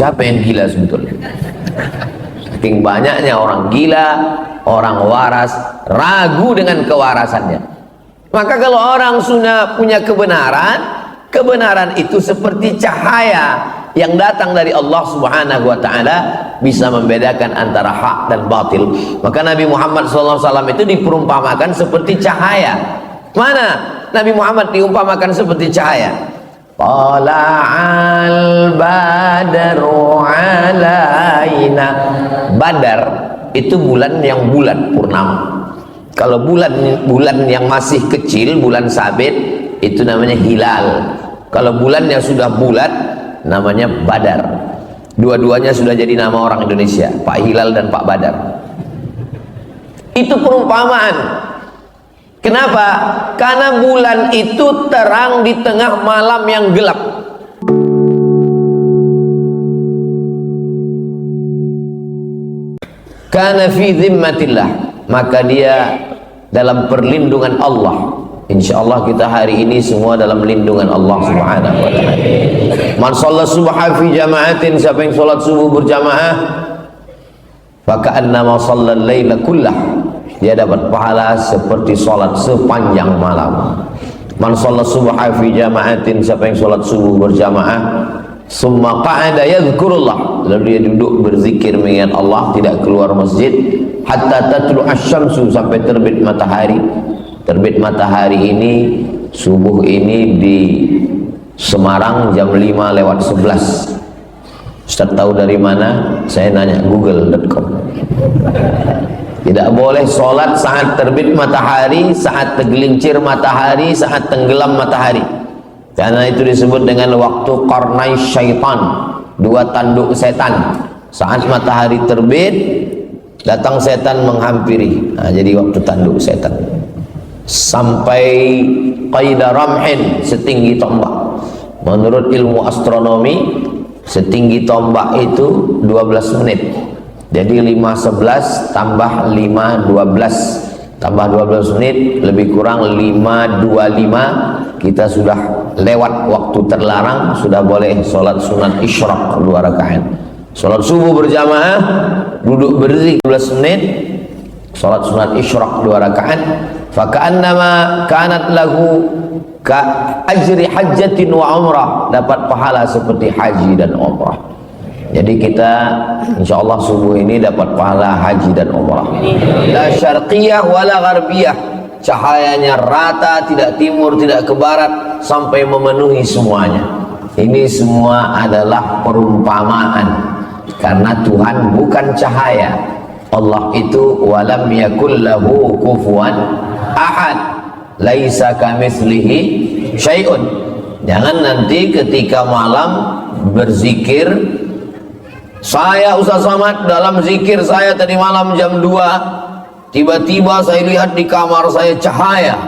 Siapa yang gila sebetulnya? Saking banyaknya orang gila, orang waras, ragu dengan kewarasannya. Maka kalau orang sudah punya kebenaran, kebenaran itu seperti cahaya yang datang dari Allah Subhanahu wa ta'ala, bisa membedakan antara hak dan batil. Maka Nabi Muhammad SAW itu diperumpamakan seperti cahaya. Mana Nabi Muhammad diumpamakan seperti cahaya? Tala'al badru alaina. Badar itu bulan yang bulat purnama. Kalau bulan yang masih kecil, bulan sabit, itu namanya hilal. Kalau bulan yang sudah bulat, namanya badar. Dua-duanya sudah jadi nama orang Indonesia, Pak Hilal dan Pak Badar. Itu perumpamaan. Kenapa? Karena bulan itu terang di tengah malam yang gelap. Kana fi dhimmatillah, maka dia dalam perlindungan Allah. Insyaallah kita hari ini semua dalam lindungan Allah Subhanahu wa ta'ala. Man shalla subha fi jama'atin, siapa yang salat subuh berjamaah, faka'annama shalla al-laila kullah, dia dapat pahala seperti salat sepanjang malam. Man shalla subha fi jama'atin, siapa yang salat subuh berjamaah, summa qa'ada yadhkurullah, lalu dia duduk berzikir mengingat Allah, tidak keluar masjid, hatta tatlu asy-syamsu, sampai terbit matahari. Terbit matahari ini, subuh ini di Semarang jam 5:11. Ustaz tahu dari mana? Saya nanya google.com. Tidak boleh sholat saat terbit matahari, saat tergelincir matahari, saat tenggelam matahari, karena itu disebut dengan waktu qarnai syaitan, dua tanduk setan. Saat matahari terbit, datang setan menghampiri, nah, jadi waktu tanduk setan. Sampai qaida ramhin, setinggi tombak. Menurut ilmu astronomi, setinggi tombak itu 12 menit. Jadi 5:11 tambah 5:12 tambah 12 menit, lebih kurang 5:25. Kita sudah lewat waktu terlarang, sudah boleh sholat sunat isyraq 2 rakaat. Sholat subuh berjamaah, duduk berzikir 12 menit, sholat sunat isyraq 2 rakaat. Faka'annama kanat lahu ka ajri hajjatin wa umrah, dapat pahala seperti haji dan umrah. Jadi kita insyaallah subuh ini dapat pahala haji dan umrah. La syarqiyah wala gharbiyah, cahayanya rata, tidak timur tidak ke barat, sampai memenuhi semuanya. Ini semua adalah perumpamaan, karena Tuhan bukan cahaya. Allah itu walam yakul lahu kufuwan ahad, laisa kamitslihi syai'un. Jangan nanti ketika malam berzikir, saya Ustaz Samad dalam zikir saya tadi malam jam 2, tiba-tiba saya lihat di kamar saya cahaya.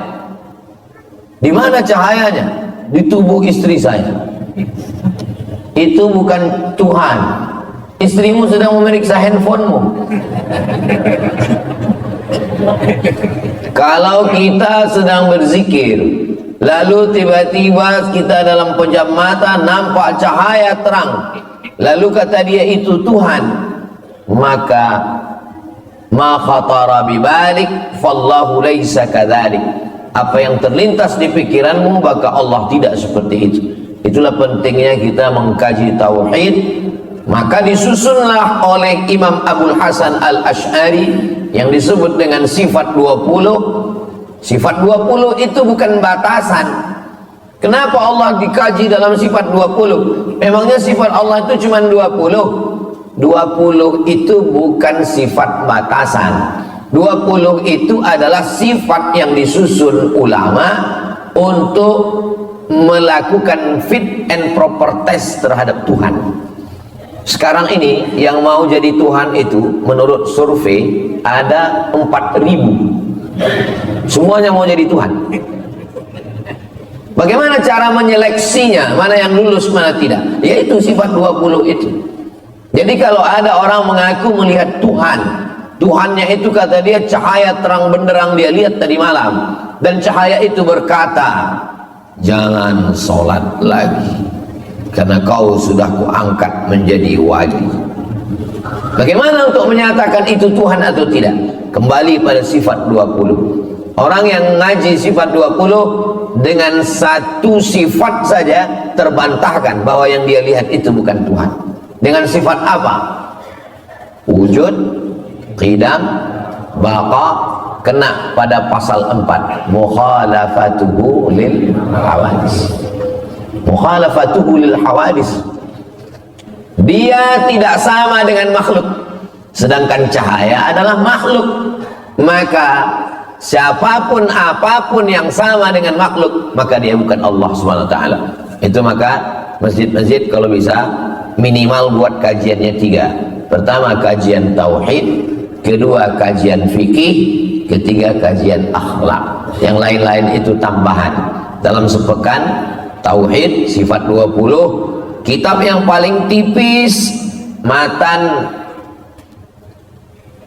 Di mana cahayanya? Di tubuh istri saya. Itu bukan Tuhan. Istrimu sedang memeriksa handphonemu. Kalau kita sedang berzikir, lalu tiba-tiba kita dalam pejam mata nampak cahaya terang, lalu kata dia itu Tuhan, maka ma khatara bibalik fallahu laisa kadzalik. Apa yang terlintas di pikiranmu, maka Allah tidak seperti itu. Itulah pentingnya kita mengkaji tauhid. Maka disusunlah oleh Imam Abul Hasan Al-Asy'ari yang disebut dengan sifat 20. Sifat 20 itu bukan batasan. Kenapa Allah dikaji dalam sifat 20? Memangnya sifat Allah itu cuma 20? 20 itu bukan sifat batasan. 20 itu adalah sifat yang disusun ulama untuk melakukan fit and proper test terhadap Tuhan. Sekarang ini yang mau jadi Tuhan itu menurut survei ada 4.000. Semuanya mau jadi Tuhan. Bagaimana cara menyeleksinya, mana yang lulus mana tidak? Yaitu sifat 20 itu. Jadi kalau ada orang mengaku melihat Tuhan, Tuhannya itu kata dia cahaya terang benderang dia lihat tadi malam, dan cahaya itu berkata jangan sholat lagi. karena kau sudah kuangkat menjadi wali. Bagaimana untuk menyatakan itu Tuhan atau tidak? Kembali pada sifat 20. Orang yang ngaji sifat 20 dengan satu sifat saja terbantahkan bahwa yang dia lihat itu bukan Tuhan. Dengan sifat apa? Wujud, qidam, baqa, kena pada pasal 4, mukhalafatuhu lil hawadis. Mukhalafatuhu lil hawadis, dia tidak sama dengan makhluk, sedangkan cahaya adalah makhluk. Maka siapapun apapun yang sama dengan makhluk, maka dia bukan Allah SWT. Itu maka masjid-masjid kalau bisa minimal buat kajiannya 3. Pertama kajian tauhid, kedua kajian fikih, ketiga kajian akhlak. Yang lain-lain itu tambahan. Dalam sepekan tauhid sifat 20, kitab yang paling tipis matan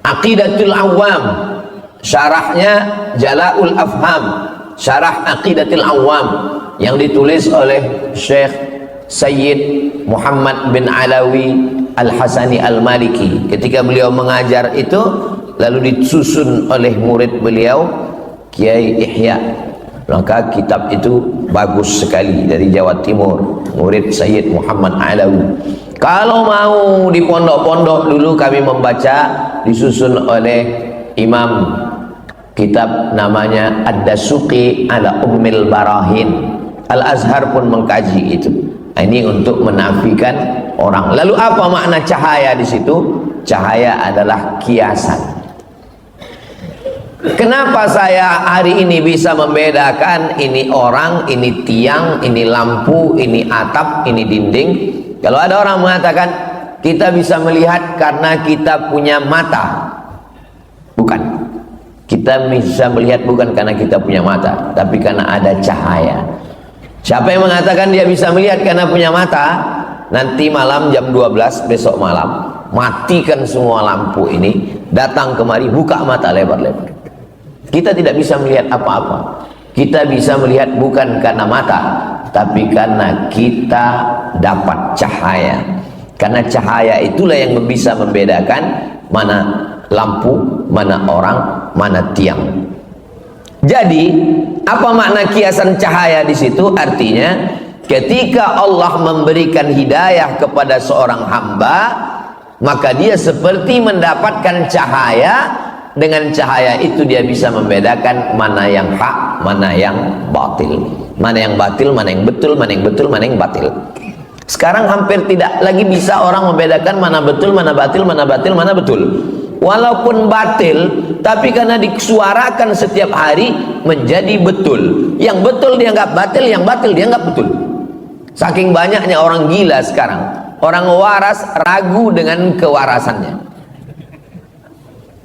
Aqidatul Awam, syarahnya Jala'ul Afham, syarah Aqidatul Awam yang ditulis oleh Syekh Sayyid Muhammad bin Alawi Al-Hasani Al-Maliki. Ketika beliau mengajar itu lalu disusun oleh murid beliau Kiai Ihya. Maka kitab itu bagus sekali, dari Jawa Timur, murid Sayyid Muhammad Alawi. Kalau mau di pondok-pondok dulu kami membaca, disusun oleh Imam, kitab namanya Ad-Dasuqi ala Ummil Barahin. Al-Azhar pun mengkaji itu. Ini untuk menafikan orang. Lalu apa makna cahaya di situ? Cahaya adalah kiasan. Kenapa saya hari ini bisa membedakan ini orang, ini tiang, ini lampu, ini atap, ini dinding? Kalau ada orang mengatakan kita bisa melihat karena kita punya mata, bukan. Kita bisa melihat bukan karena kita punya mata, tapi karena ada cahaya. Siapa yang mengatakan dia bisa melihat karena punya mata, nanti malam jam 12 besok malam matikan semua lampu ini, datang kemari, buka mata lebar-lebar. Kita tidak bisa melihat apa-apa. Kita bisa melihat bukan karena mata, tapi karena kita dapat cahaya. Karena cahaya itulah yang bisa membedakan mana lampu, mana orang, mana tiang. Jadi, apa makna kiasan cahaya di situ? Artinya, ketika Allah memberikan hidayah kepada seorang hamba, maka dia seperti mendapatkan cahaya. Dengan cahaya itu dia bisa membedakan mana yang hak, mana yang batil, mana yang batil, mana yang betul, mana yang betul, mana yang batil. Sekarang hampir tidak lagi bisa orang membedakan mana betul, mana batil, mana batil, mana betul. Walaupun batil, tapi karena disuarakan setiap hari menjadi betul. Yang betul dianggap batil, yang batil dianggap betul. Saking banyaknya orang gila sekarang. Orang waras ragu dengan kewarasannya.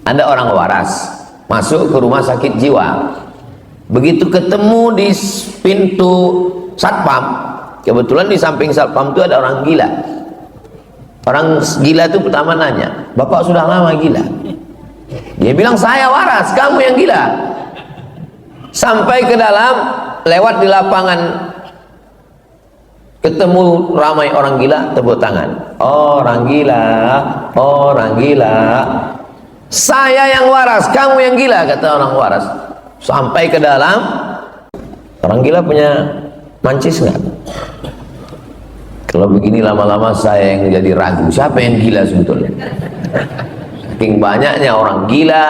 Ada orang waras masuk ke rumah sakit jiwa, begitu ketemu di pintu satpam, kebetulan di samping satpam itu ada orang gila. Orang gila itu pertama nanya, "Bapak sudah lama gila?" Dia bilang, "Saya waras, kamu yang gila." Sampai ke dalam, lewat di lapangan, ketemu ramai orang gila, tepuk tangan. Orang gila, orang gila. Saya yang waras, kamu yang gila, kata orang waras. Sampai ke dalam, orang gila punya mancis nggak? Kalau begini lama-lama saya yang jadi ragu, siapa yang gila sebetulnya? Saking banyaknya orang gila,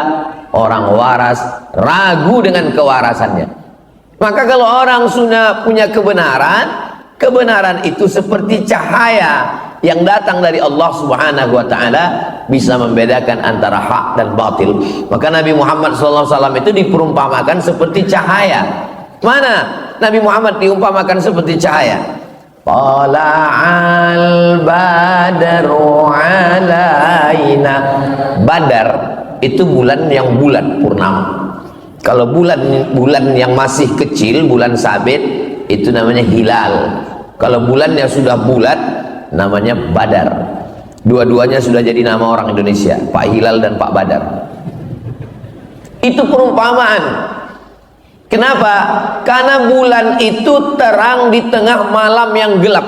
orang waras, ragu dengan kewarasannya. Maka kalau orang sudah punya kebenaran, kebenaran itu seperti cahaya yang datang dari Allah Subhanahu wa ta'ala, bisa membedakan antara hak dan batil. Maka Nabi Muhammad SAW itu diperumpamakan seperti cahaya. Mana Nabi Muhammad diumpamakan seperti cahaya? Tala'al badru alaina. Badar itu bulan yang bulat purnama. Kalau bulan yang masih kecil, bulan sabit, itu namanya hilal. Kalau bulan yang sudah bulat namanya Badar. Dua-duanya sudah jadi nama orang Indonesia, Pak Hilal dan Pak Badar. Itu perumpamaan. Kenapa? Karena bulan itu terang di tengah malam yang gelap.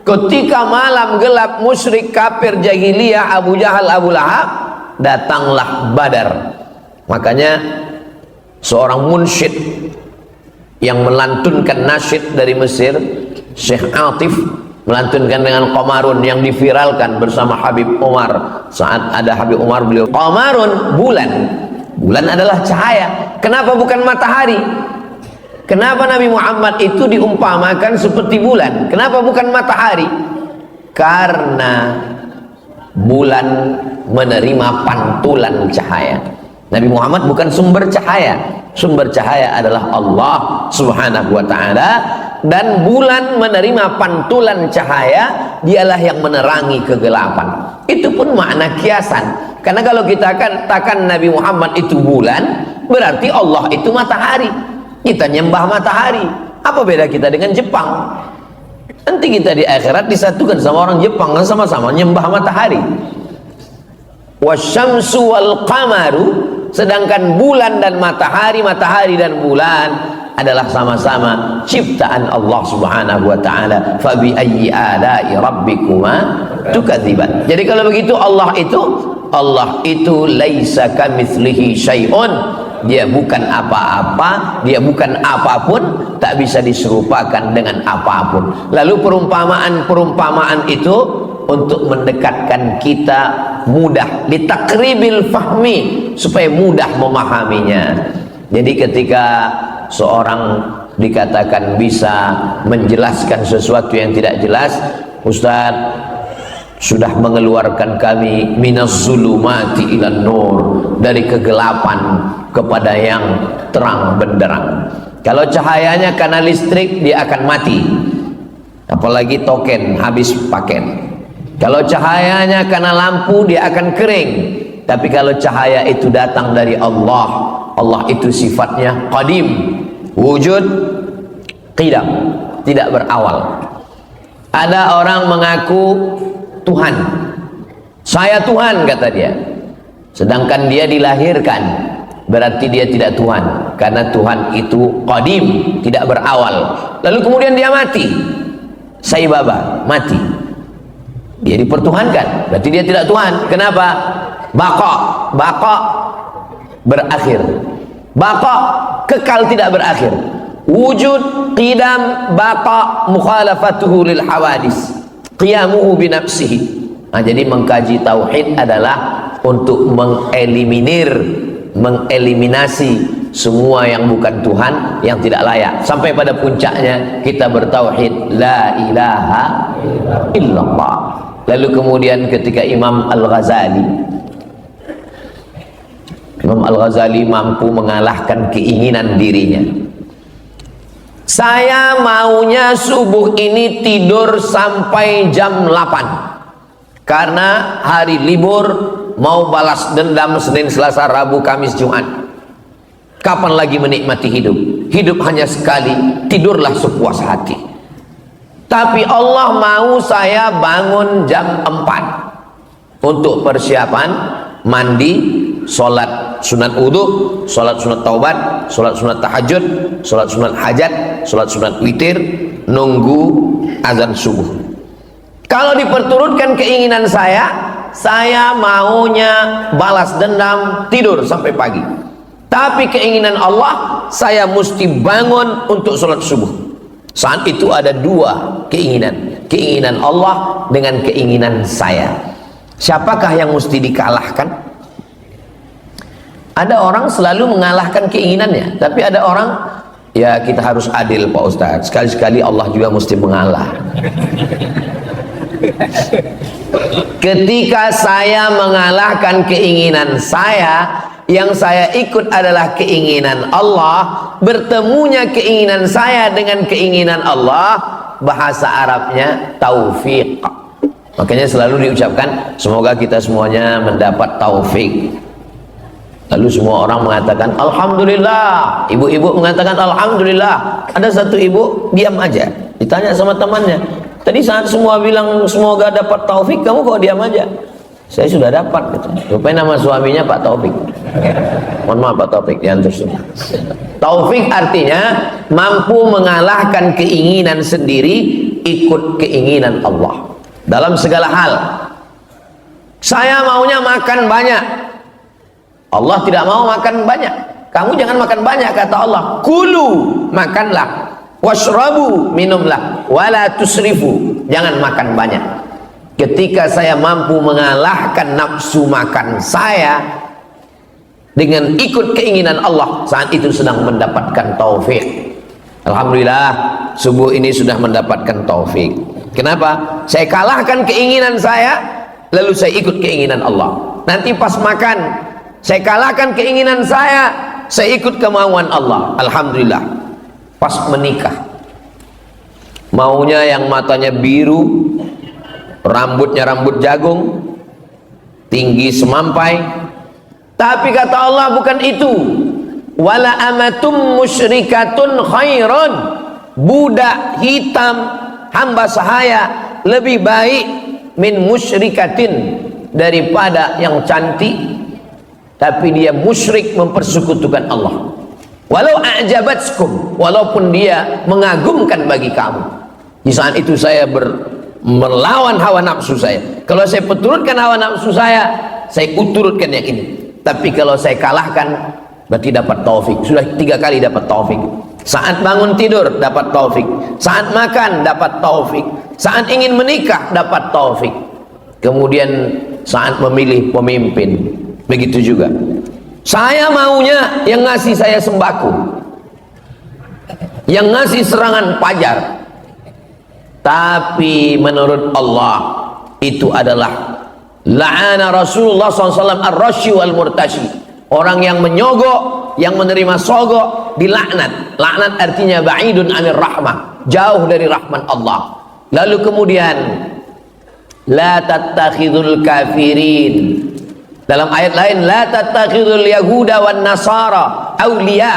Ketika malam gelap, musyrik, kafir, jahiliyah, Abu Jahal, Abu Lahab, datanglah Badar. Makanya seorang munsyid yang melantunkan nasyid dari Mesir, Syekh Atif, melantunkan dengan Qamarun yang diviralkan bersama Habib Umar. Saat ada Habib Umar, beliau Qamarun, bulan. Bulan adalah cahaya. Kenapa bukan matahari? Kenapa Nabi Muhammad itu diumpamakan seperti bulan? Kenapa bukan matahari? Karena bulan menerima pantulan cahaya. Nabi Muhammad bukan sumber cahaya. Sumber cahaya adalah Allah Subhanahu wa ta'ala, dan bulan menerima pantulan cahaya, dialah yang menerangi kegelapan. Itu pun makna kiasan. Karena kalau kita katakan Nabi Muhammad itu bulan, berarti Allah itu matahari. Kita nyembah matahari. Apa beda kita dengan Jepang? Nanti kita di akhirat disatukan sama orang Jepang, kan sama-sama nyembah matahari. Wasyamsu wal qamaru, sedangkan bulan dan matahari, matahari dan bulan adalah sama-sama ciptaan Allah Subhanahu wa ta'ala. Fa bi ayyi ala'i rabbikuma tukadziban. Jadi kalau begitu Allah itu laisa kamitslihi syai'un. Dia bukan apa-apa, dia bukan apapun, tak bisa diserupakan dengan apapun. Lalu perumpamaan itu untuk mendekatkan kita mudah, litakribil fahmi, supaya mudah memahaminya. Jadi ketika seorang dikatakan bisa menjelaskan sesuatu yang tidak jelas, Ustaz sudah mengeluarkan kami minas zulumati ilan nur, dari kegelapan kepada yang terang benderang. Kalau cahayanya karena listrik, dia akan mati, apalagi token habis paket. Kalau cahayanya karena lampu, dia akan kering. Tapi kalau cahaya itu datang dari Allah, Allah itu sifatnya qadim, wujud qidam, tidak berawal. Ada orang mengaku Tuhan, saya Tuhan kata dia, sedangkan dia dilahirkan, berarti dia tidak Tuhan, karena Tuhan itu qadim, tidak berawal. Lalu kemudian dia mati, Sai Baba mati, dia dipertuhankan, berarti dia tidak Tuhan. Kenapa? Baqa berakhir, baqa kekal, tidak berakhir. Wujud, qidam, baqa, mukhalafatuhu lil hawadis, qiyamuhu binafsihi. Nah, jadi mengkaji tauhid adalah untuk mengeliminasi semua yang bukan Tuhan, yang tidak layak, sampai pada puncaknya kita bertauhid la ilaha illallah. Lalu kemudian ketika Imam Al-Ghazali mampu mengalahkan keinginan dirinya, saya maunya subuh ini tidur sampai jam 8 karena hari libur, mau balas dendam Senin, Selasa, Rabu, Kamis, Jumat. Kapan lagi menikmati hidup? Hidup hanya sekali, tidurlah sepuas hati. Tapi Allah mau saya bangun jam 4 untuk persiapan mandi, sholat sunat wudhu, sholat sunat taubat, sholat sunat tahajud, sholat sunat hajat, sholat sunat witir, nunggu azan subuh. Kalau diperturutkan keinginan saya maunya balas dendam, tidur sampai pagi. Tapi keinginan Allah, saya mesti bangun untuk sholat subuh. Saat itu ada dua keinginan, keinginan Allah dengan keinginan saya. Siapakah yang mesti dikalahkan? Ada orang selalu mengalahkan keinginannya, tapi ada orang, ya kita harus adil Pak Ustadz, sekali-sekali Allah juga mesti mengalah. Ketika saya mengalahkan keinginan saya, yang saya ikut adalah keinginan Allah, bertemunya keinginan saya dengan keinginan Allah, bahasa Arabnya taufiq. Makanya selalu diucapkan semoga kita semuanya mendapat taufik. Lalu semua orang mengatakan alhamdulillah, ibu-ibu mengatakan alhamdulillah. Ada satu ibu diam aja, ditanya sama temannya, tadi saat semua bilang semoga dapat taufik, kamu kok diam aja? Saya sudah dapat gitu. Rupanya nama suaminya Pak Taufik. Mohon maaf Pak Taufik, diantar semua. Taufik artinya mampu mengalahkan keinginan sendiri ikut keinginan Allah dalam segala hal. Saya maunya makan banyak, Allah tidak mau makan banyak. Kamu jangan makan banyak, kata Allah. Kulu, makanlah. Washrabu, minumlah. Wala tusrifu, jangan makan banyak. Ketika saya mampu mengalahkan nafsu makan saya dengan ikut keinginan Allah, saat itu sedang mendapatkan taufik. Alhamdulillah, subuh ini sudah mendapatkan taufik. Kenapa? Saya kalahkan keinginan saya, lalu saya ikut keinginan Allah. Nanti pas makan, saya kalahkan keinginan saya ikut kemauan Allah. Alhamdulillah. Pas menikah, maunya yang matanya biru, rambutnya rambut jagung, tinggi semampai. Tapi kata Allah, bukan itu. Wala amatum musyrikatun khairan, budak hitam hamba sahaya lebih baik min musyrikatin, daripada yang cantik tapi dia musyrik, mempersekutukan Allah. Walau a'jabatskum, walaupun dia mengagumkan bagi kamu. Di saat itu saya melawan hawa nafsu saya. Kalau saya turutkan hawa nafsu saya turutkan yang ini. Tapi kalau saya kalahkan, berarti dapat taufik. Sudah 3 kali dapat taufik. Saat bangun tidur dapat taufik, saat makan dapat taufik, saat ingin menikah dapat taufik, kemudian saat memilih pemimpin begitu juga. Saya maunya yang ngasih saya sembako, yang ngasih serangan pajar, tapi menurut Allah itu adalah la'ana Rasulullah SAW ar-rashi wal murtashi, orang yang menyogok, yang menerima sogok dilaknat. Laknat artinya ba'idun anir rahmah, jauh dari rahman Allah. Lalu kemudian la tattakhidul kafirin, dalam ayat lain la tattakhidul yahuda wan nasara awliya,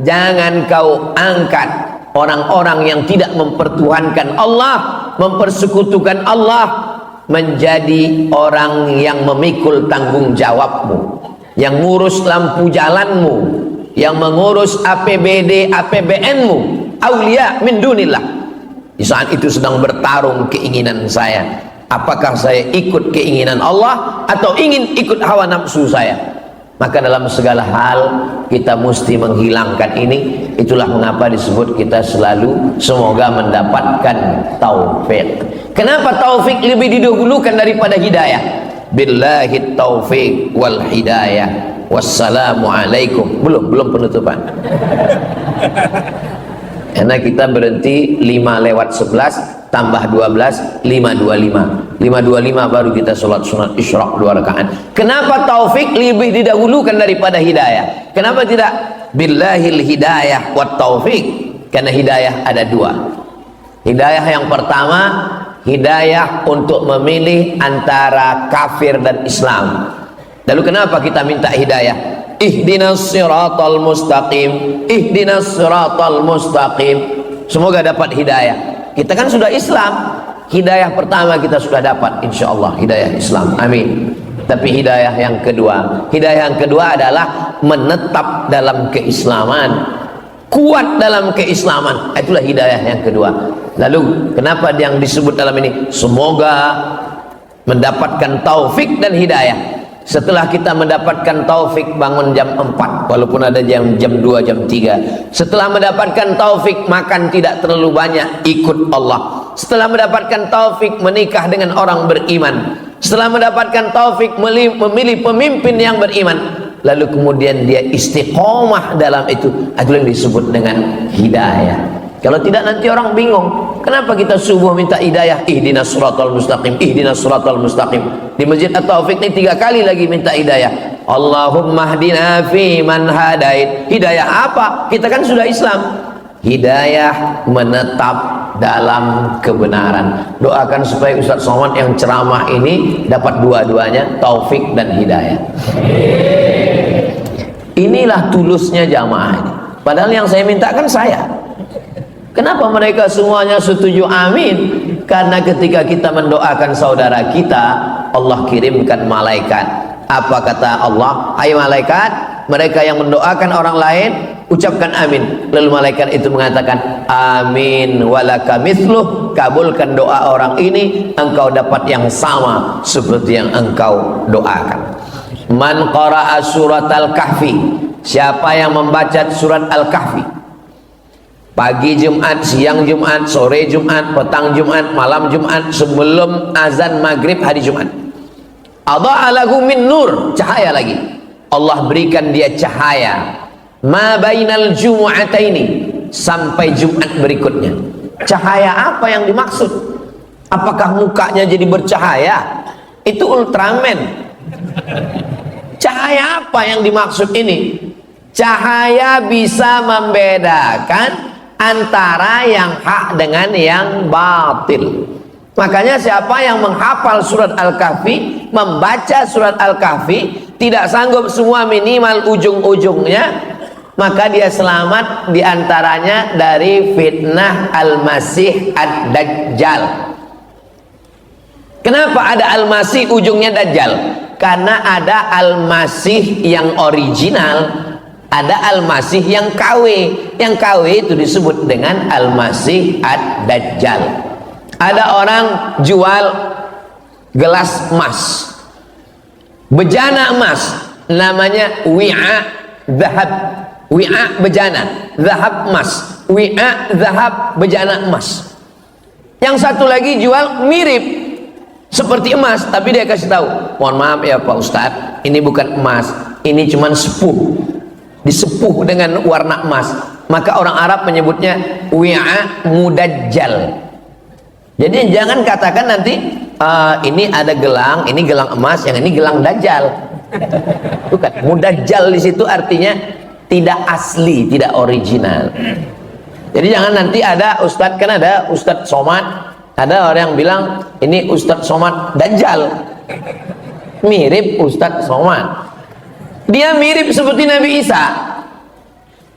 jangan kau angkat orang-orang yang tidak mempertuhankan Allah, mempersekutukan Allah, menjadi orang yang memikul tanggung jawabmu, yang ngurus lampu jalanmu, yang mengurus APBD APBN-mu. Aulia min dunillah. Di saat itu sedang bertarung keinginan saya, apakah saya ikut keinginan Allah atau ingin ikut hawa nafsu saya. Maka dalam segala hal kita mesti menghilangkan ini. Itulah mengapa disebut kita selalu semoga mendapatkan taufik. Kenapa taufik lebih didahulukan daripada hidayah? Billahi taufik wal hidayah. Wassalamualaikum. Belum penutupan. Karena kita berhenti 5:11 tambah 12 5:25. 5:25 baru kita sholat sunat isyraq 2 rakaat. Kenapa taufik lebih didahulukan daripada hidayah? Kenapa tidak billahil hidayah wat taufik? Karena hidayah ada 2. Hidayah yang pertama, hidayah untuk memilih antara kafir dan Islam. Lalu kenapa kita minta hidayah? Ihdinas siratal mustaqim, ihdinas siratal mustaqim. Semoga dapat hidayah. Kita kan sudah Islam, hidayah pertama kita sudah dapat, insyaallah hidayah Islam, amin. Tapi hidayah yang kedua adalah menetap dalam keislaman, kuat dalam keislaman. Itulah hidayah yang kedua. Lalu kenapa yang disebut dalam ini semoga mendapatkan taufik dan hidayah? Setelah kita mendapatkan taufik bangun jam 4, walaupun ada jam 2, jam 3. Setelah mendapatkan taufik makan tidak terlalu banyak, ikut Allah. Setelah mendapatkan taufik menikah dengan orang beriman. Setelah mendapatkan taufik memilih pemimpin yang beriman. Lalu kemudian dia istiqomah dalam itu. Itu yang disebut dengan hidayah. Kalau tidak nanti orang bingung. Kenapa kita subuh minta hidayah? Ihdinas siratal mustaqim, ihdinas siratal mustaqim. Di Masjid At-Taufik ini 3 kali lagi minta hidayah. Allahumma hdina fi man hadait. Hidayah apa? Kita kan sudah Islam. Hidayah menetap dalam kebenaran. Doakan supaya Ustaz Somad yang ceramah ini dapat dua-duanya, taufik dan hidayah. Inilah tulusnya jamaah ini. Padahal yang saya minta kan saya. Kenapa mereka semuanya setuju? Amin. Karena ketika kita mendoakan saudara kita, Allah kirimkan malaikat. Apa kata Allah? Hai malaikat, mereka yang mendoakan orang lain, ucapkan amin. Lalu malaikat itu mengatakan, amin walaka mithluh, kabulkan doa orang ini, engkau dapat yang sama seperti yang engkau doakan. Man qara'a surat al-kahfi, siapa yang membaca surat al-kahfi, pagi Jumat, siang Jumat, sore Jumat, petang Jumat, malam Jumat, sebelum azan maghrib hari Jumat, adha'a lahu min nur, cahaya lagi, Allah berikan dia cahaya, ma bainal jumu'ataini, sampai Jumat berikutnya. Cahaya apa yang dimaksud? Apakah mukanya jadi bercahaya? Itu Ultraman. Cahaya apa yang dimaksud ini? Cahaya bisa membedakan antara yang hak dengan yang batil. Makanya siapa yang menghafal surat Al-Kahfi, membaca surat Al-Kahfi, tidak sanggup semua minimal ujung-ujungnya, maka dia selamat diantaranya dari fitnah Al-Masih Ad-Dajjal. Kenapa ada Al-Masih ujungnya Dajjal? Karena ada Al-Masih yang original, ada Al-Masih yang KW. Yang KW itu disebut dengan Al-Masih Ad-Dajjal. Ada orang jual gelas emas, bejana emas, namanya wi'a zahab, wi'a bejana, zahab emas, wi'a zahab bejana emas. Yang satu lagi jual mirip seperti emas, tapi dia kasih tahu, mohon maaf ya Pak Ustadz, ini bukan emas, ini cuman sepuh, disepuh dengan warna emas. Maka orang Arab menyebutnya wi'a mudajjal. Jadi jangan katakan nanti ini ada gelang, ini gelang emas, yang ini gelang dajjal. Bukan, mudajjal di situ artinya tidak asli, tidak original. Jadi jangan nanti ada Ustadz, kan ada Ustadz Somad, ada orang yang bilang ini Ustadz Somad Dajjal, mirip Ustadz Somad. Dia mirip seperti Nabi Isa.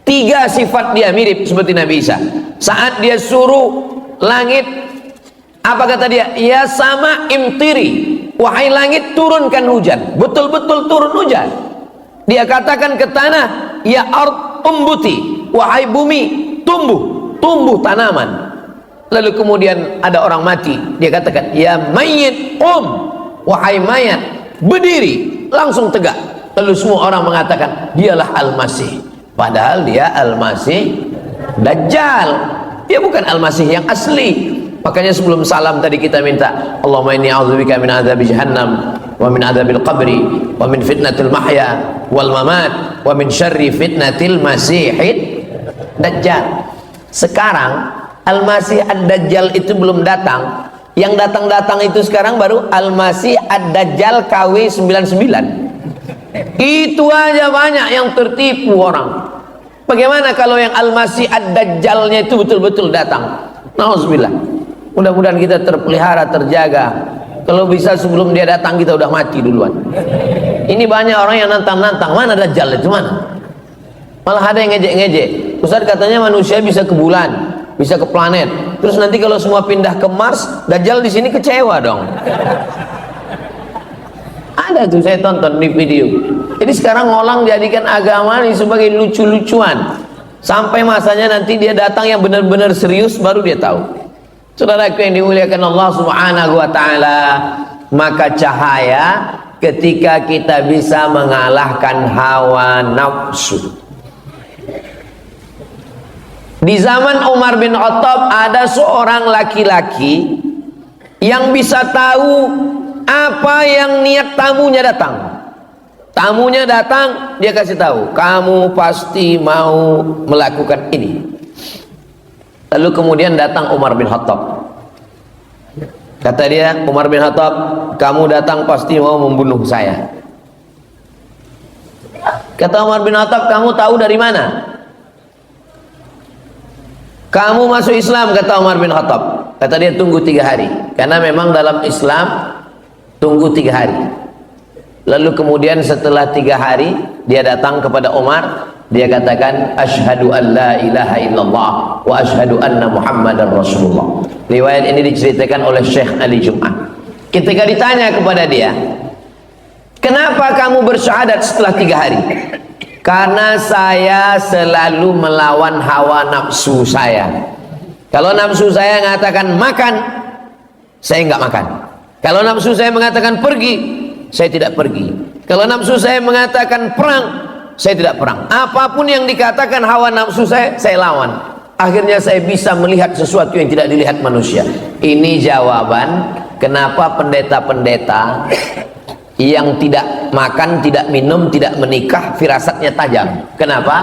3 sifat dia mirip seperti Nabi Isa. Saat dia suruh langit, apa kata dia? Ya sama imtiri, wahai langit turunkan hujan. Betul-betul turun hujan. Dia katakan ke tanah, ya ard umbuti, wahai bumi tumbuh tanaman. Lalu kemudian ada orang mati, dia katakan, ya mayit wahai mayat berdiri, langsung tegak. Lalu semua orang mengatakan dialah Al-Masih, padahal dia Al-Masih Dajjal, dia bukan Al-Masih yang asli. Makanya sebelum salam tadi kita minta, Allahumma inni a'udzubika min adzabi jahannam wa min adzabil qabri wa min fitnatil mahya wal mamat wa min syarri fitnatil masihid dajjal. Sekarang Al-Masih Ad-Dajjal itu belum datang. Yang datang-datang itu sekarang baru Al-Masih Ad-Dajjal KW 99. Itu aja banyak yang tertipu orang. Bagaimana kalau yang Al-Masih Ad-Dajjalnya itu betul-betul datang? Nauzubillah. Mudah-mudahan kita terpelihara, terjaga. Kalau bisa sebelum dia datang kita udah mati duluan. Ini banyak orang yang nantang-nantang, mana Dajjal itu mana? Malah ada yang ngejek-ngejek. Ustaz katanya manusia bisa ke bulan, bisa ke planet. Terus nanti kalau semua pindah ke Mars, Dajjal di sini kecewa dong. Ada tuh saya tonton di video. Jadi sekarang orang jadikan agama ini sebagai lucu-lucuan. Sampai masanya nanti dia datang yang benar-benar serius baru dia tahu. Saudaraku yang dimuliakan Allah Subhanahu wa taala, maka cahaya ketika kita bisa mengalahkan hawa nafsu. Di zaman Umar bin Khattab ada seorang laki-laki yang bisa tahu apa yang niat tamunya datang. Tamunya datang, dia kasih tahu, kamu pasti mau melakukan ini. Lalu kemudian datang Umar bin Khattab. Kata dia, Umar bin Khattab, kamu datang pasti mau membunuh saya. Kata Umar bin Khattab, kamu tahu dari mana? Kamu masuk Islam, kata Umar bin Khattab. Kata dia, tunggu 3 hari. Karena memang dalam Islam tunggu 3 hari. Lalu kemudian setelah 3 hari dia datang kepada Umar, dia katakan asyhadu an la ilaha illallah wa asyhadu anna muhammadar rasulullah. Riwayat ini diceritakan oleh Syekh Ali Jum'ah. Ketika ditanya kepada dia, kenapa kamu bersyahadat setelah 3 hari? Karena saya selalu melawan hawa nafsu saya. Kalau nafsu saya mengatakan makan, saya nggak makan. Kalau nafsu saya mengatakan pergi, saya tidak pergi. Kalau nafsu saya mengatakan perang, saya tidak perang. Apapun yang dikatakan hawa nafsu saya lawan. Akhirnya saya bisa melihat sesuatu yang tidak dilihat manusia. Ini jawaban kenapa pendeta-pendeta yang tidak makan, tidak minum, tidak menikah, firasatnya tajam. Kenapa?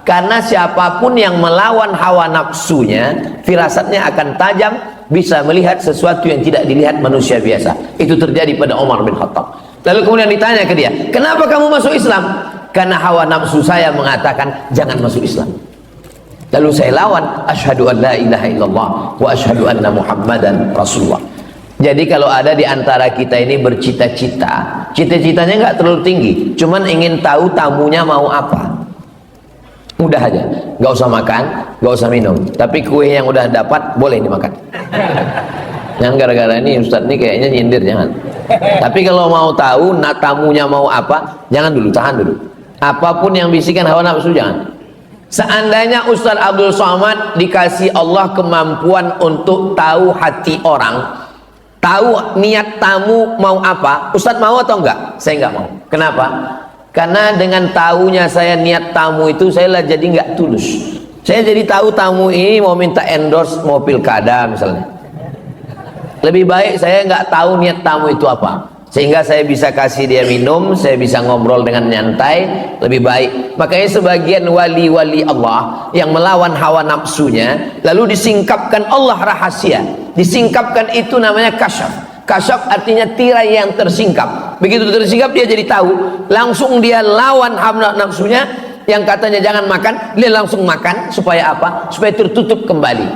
Karena siapapun yang melawan hawa nafsunya, firasatnya akan tajam, bisa melihat sesuatu yang tidak dilihat manusia biasa. Itu terjadi pada Umar bin Khattab. Lalu kemudian ditanya ke dia, kenapa kamu masuk Islam? Karena hawa nafsu saya mengatakan jangan masuk Islam. Lalu saya lawan, asyhadu an la ilaha illallah wa asyhadu anna muhammadan rasulullah. Jadi kalau ada di antara kita ini bercita-cita, cita-citanya nggak terlalu tinggi, cuman ingin tahu tamunya mau apa. Mudah aja, nggak usah makan, nggak usah minum, tapi kue yang udah dapat boleh dimakan. Yang gara-gara ini Ustadz ini kayaknya nyindir, jangan. Tapi kalau mau tahu tamunya mau apa, jangan dulu, tahan dulu. Apapun yang bisikan hawa nafsu jangan. Seandainya Ustadz Abdul Somad dikasih Allah kemampuan untuk tahu hati orang, tahu niat tamu mau apa, Ustadz mau atau enggak? Saya enggak mau. Kenapa? Karena dengan tahunya saya niat tamu itu, saya lah jadi enggak tulus. Saya jadi tahu tamu ini mau minta endorse mobil kada misalnya. Lebih baik saya enggak tahu niat tamu itu apa, sehingga saya bisa kasih dia minum, saya bisa ngobrol dengan nyantai, lebih baik. Makanya sebagian wali-wali Allah yang melawan hawa nafsunya, lalu disingkapkan Allah rahasia. Disingkapkan itu namanya kasyaf. Kasyaf artinya tirai yang tersingkap. Begitu tersingkap dia jadi tahu, langsung dia lawan hawa nafsunya yang katanya jangan makan, dia langsung makan. Supaya apa? Supaya tertutup kembali.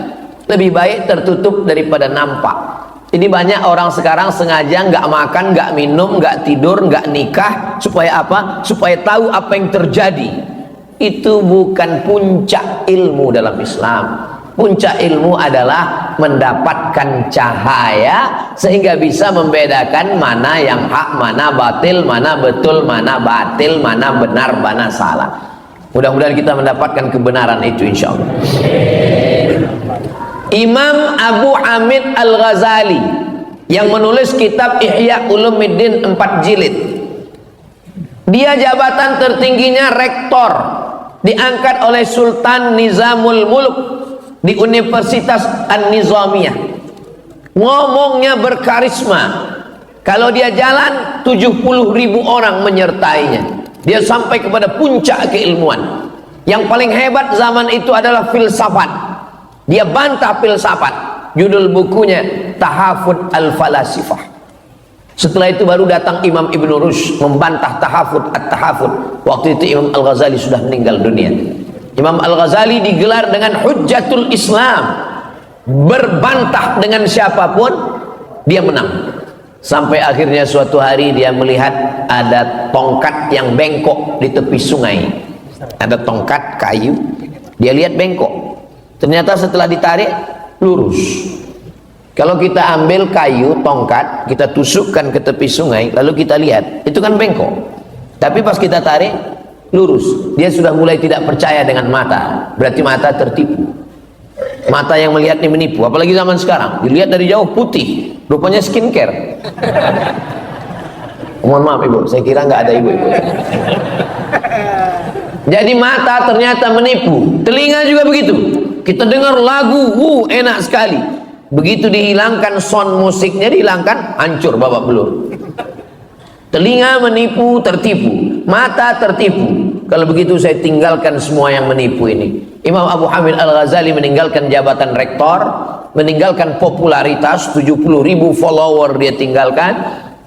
Lebih baik tertutup daripada nampak. Ini banyak orang sekarang sengaja nggak makan, nggak minum, nggak tidur, nggak nikah. Supaya apa? Supaya tahu apa yang terjadi. Itu bukan puncak ilmu dalam Islam. Puncak ilmu adalah mendapatkan cahaya sehingga bisa membedakan mana yang hak, mana batil, mana betul, mana batil, mana benar, mana salah. Mudah-mudahan kita mendapatkan kebenaran itu insya Allah. Imam Abu Hamid Al-Ghazali yang menulis kitab Ihya Ulumuddin 4 jilid, dia jabatan tertingginya rektor, diangkat oleh Sultan Nizamul Mulk di Universitas An-Nizamiyah. Ngomongnya berkarisma, kalau dia jalan 70.000 orang menyertainya. Dia sampai kepada puncak keilmuan. Yang paling hebat zaman itu adalah filsafat. Dia bantah filsafat. Judul bukunya Tahafud Al-Falasifah. Setelah itu baru datang Imam Ibn Rushd membantah Tahafud At-Tahafud. Waktu itu Imam Al-Ghazali sudah meninggal dunia. Imam Al-Ghazali digelar dengan Hujjatul Islam. Berbantah dengan siapapun, dia menang. Sampai akhirnya suatu hari dia melihat ada tongkat yang bengkok di tepi sungai. Ada tongkat kayu, dia lihat bengkok. Ternyata setelah ditarik lurus. Kalau kita ambil kayu, tongkat, kita tusukkan ke tepi sungai, lalu kita lihat, itu kan bengkok. Tapi pas kita tarik lurus. Dia sudah mulai tidak percaya dengan mata. Berarti mata tertipu. Mata yang melihat ini menipu. Apalagi zaman sekarang, dilihat dari jauh putih, rupanya skincare. Mohon maaf ibu, saya kira nggak ada ibu-ibu. Jadi mata ternyata menipu. Telinga juga begitu. Kita dengar lagu, enak sekali. Begitu dihilangkan sound musiknya, dihilangkan, hancur babak belur. Telinga menipu, tertipu. Mata tertipu. Kalau begitu saya tinggalkan semua yang menipu ini. Imam Abu Hamid Al-Ghazali meninggalkan jabatan rektor, meninggalkan popularitas, 70.000 follower dia tinggalkan.